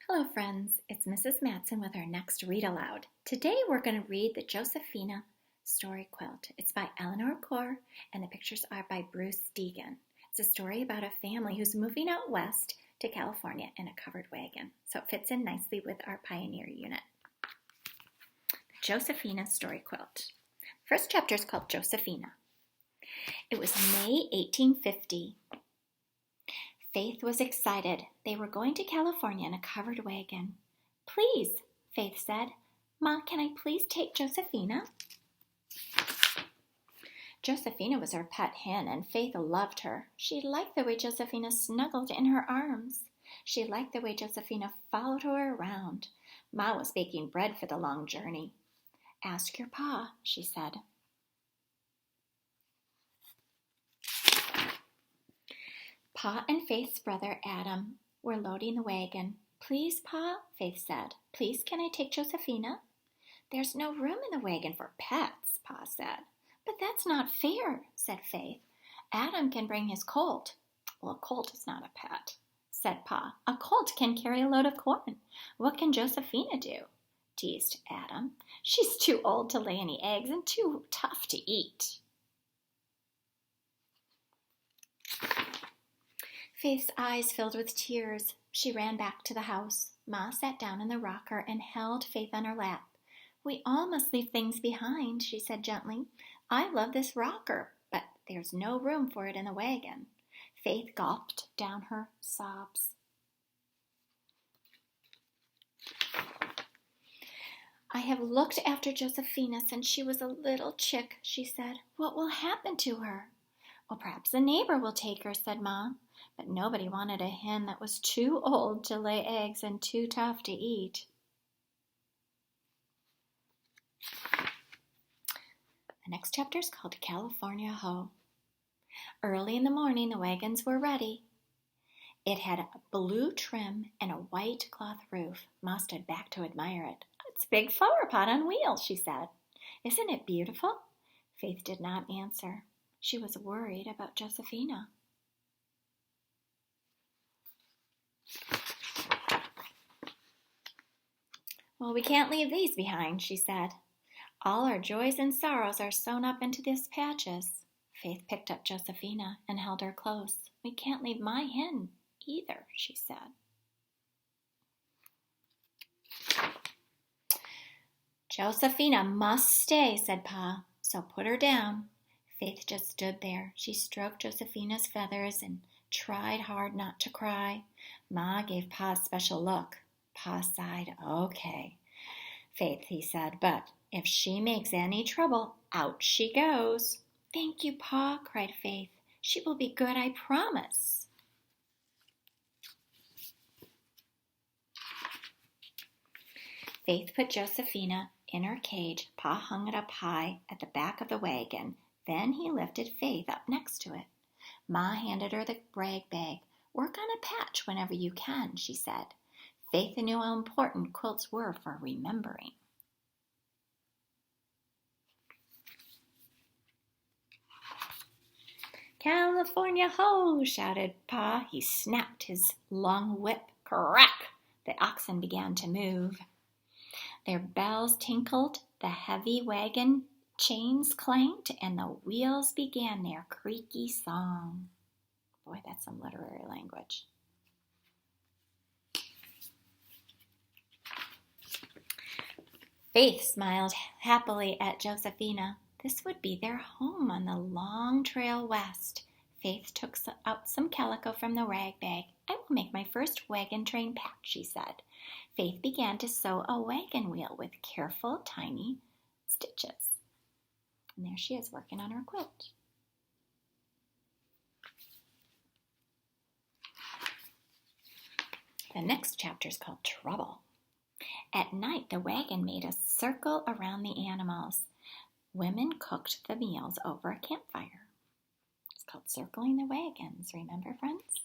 Hello friends, it's Mrs. Matson with our next Read Aloud. Today we're going to read the Josefina Story Quilt. It's by Eleanor Coerr and the pictures are by Bruce Deegan. It's a story about a family who's moving out west to California in a covered wagon, so it fits in nicely with our Pioneer unit. The Josefina Story Quilt. The first chapter is called Josefina. It was May 1850. Faith was excited. They were going to California in a covered wagon. "Please," Faith said. "Ma, can I please take Josefina?" Josefina was her pet hen, and Faith loved her. She liked the way Josefina snuggled in her arms. She liked the way Josefina followed her around. Ma was baking bread for the long journey. "Ask your pa," she said. Pa and Faith's brother Adam were loading the wagon. "Please, Pa," Faith said. "Please, can I take Josefina?" "There's no room in the wagon for pets," Pa said. "But that's not fair," said Faith. "Adam can bring his colt." "Well, a colt is not a pet," said Pa. "A colt can carry a load of corn. What can Josefina do?" teased Adam. "She's too old to lay any eggs and too tough to eat." Faith's eyes filled with tears. She ran back to the house. Ma sat down in the rocker and held Faith on her lap. "We all must leave things behind," she said gently. "I love this rocker, but there's no room for it in the wagon." Faith gulped down her sobs. "I have looked after Josefina since she was a little chick," she said. "What will happen to her?" "Well, perhaps a neighbor will take her," said Ma. But nobody wanted a hen that was too old to lay eggs and too tough to eat. The next chapter is called California Hoe. Early in the morning, the wagons were ready. It had a blue trim and a white cloth roof. Ma stood back to admire it. "It's a big flower pot on wheels," she said. "Isn't it beautiful?" Faith did not answer. She was worried about Josefina. "Well, we can't leave these behind," she said. "All our joys and sorrows are sewn up into these patches." Faith picked up Josefina and held her close. "We can't leave my hen either," she said. "Josefina must stay," said Pa, "so put her down." Faith just stood there. She stroked Josefina's feathers and tried hard not to cry. Ma gave Pa a special look. Pa sighed. "Okay, Faith," he said, "but if she makes any trouble, out she goes." "Thank you, Pa," cried Faith. "She will be good, I promise." Faith put Josefina in her cage. Pa hung it up high at the back of the wagon. Then he lifted Faith up next to it. Ma handed her the rag bag. "Work on a patch whenever you can," she said. Faith knew how important quilts were for remembering. "California Ho!" shouted Pa. He snapped his long whip. Crack! The oxen began to move. Their bells tinkled, the heavy wagon chains clanked, and the wheels began their creaky song. Boy, that's some literary language. Faith smiled happily at Josefina. This would be their home on the long trail west. Faith took out some calico from the rag bag. "I will make my first wagon train patch," she said. Faith began to sew a wagon wheel with careful, tiny stitches. And there she is working on her quilt. The next chapter is called Trouble. At night, the wagon made a circle around the animals. Women cooked the meals over a campfire. It's called Circling the Wagons. Remember, friends?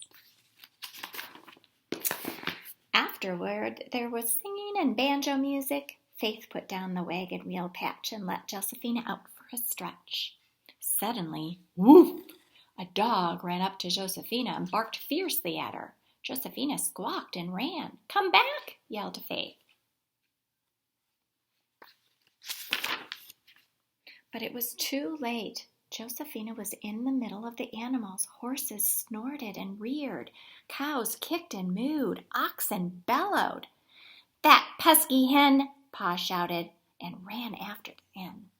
Afterward, there was singing and banjo music. Faith put down the wagon wheel patch and let Josefina out for a stretch. Suddenly, woof! A dog ran up to Josefina and barked fiercely at her. Josefina squawked and ran. "Come back!" yelled Faith. But it was too late. Josefina was in the middle of the animals. Horses snorted and reared. Cows kicked and mooed. Oxen bellowed. "That pesky hen!" Pa shouted and ran after the hen.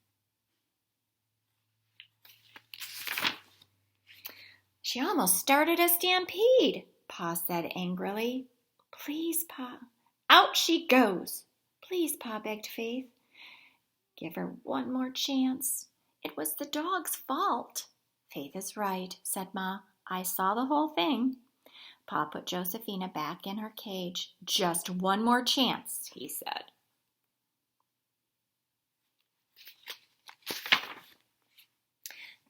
"She almost started a stampede," Pa said angrily. "Please, Pa." "Out she goes." "Please, Pa," begged Faith. "Give her one more chance. It was the dog's fault." "Faith is right," said Ma. "I saw the whole thing." Pa put Josefina back in her cage. "Just one more chance," he said.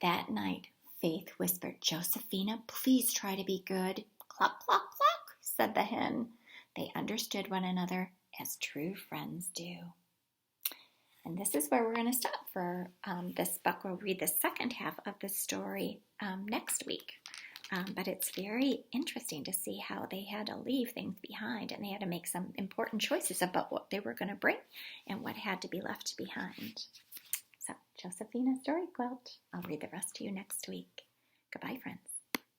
That night, Faith whispered, "Josefina, please try to be good." "Cluck, cluck, cluck," said the hen. They understood one another as true friends do. And this is where we're going to stop for this book. We'll read the second half of the story next week. But it's very interesting to see how they had to leave things behind, and they had to make some important choices about what they were going to bring and what had to be left behind. So, Josefina Story Quilt. I'll read the rest to you next week. Goodbye, friends.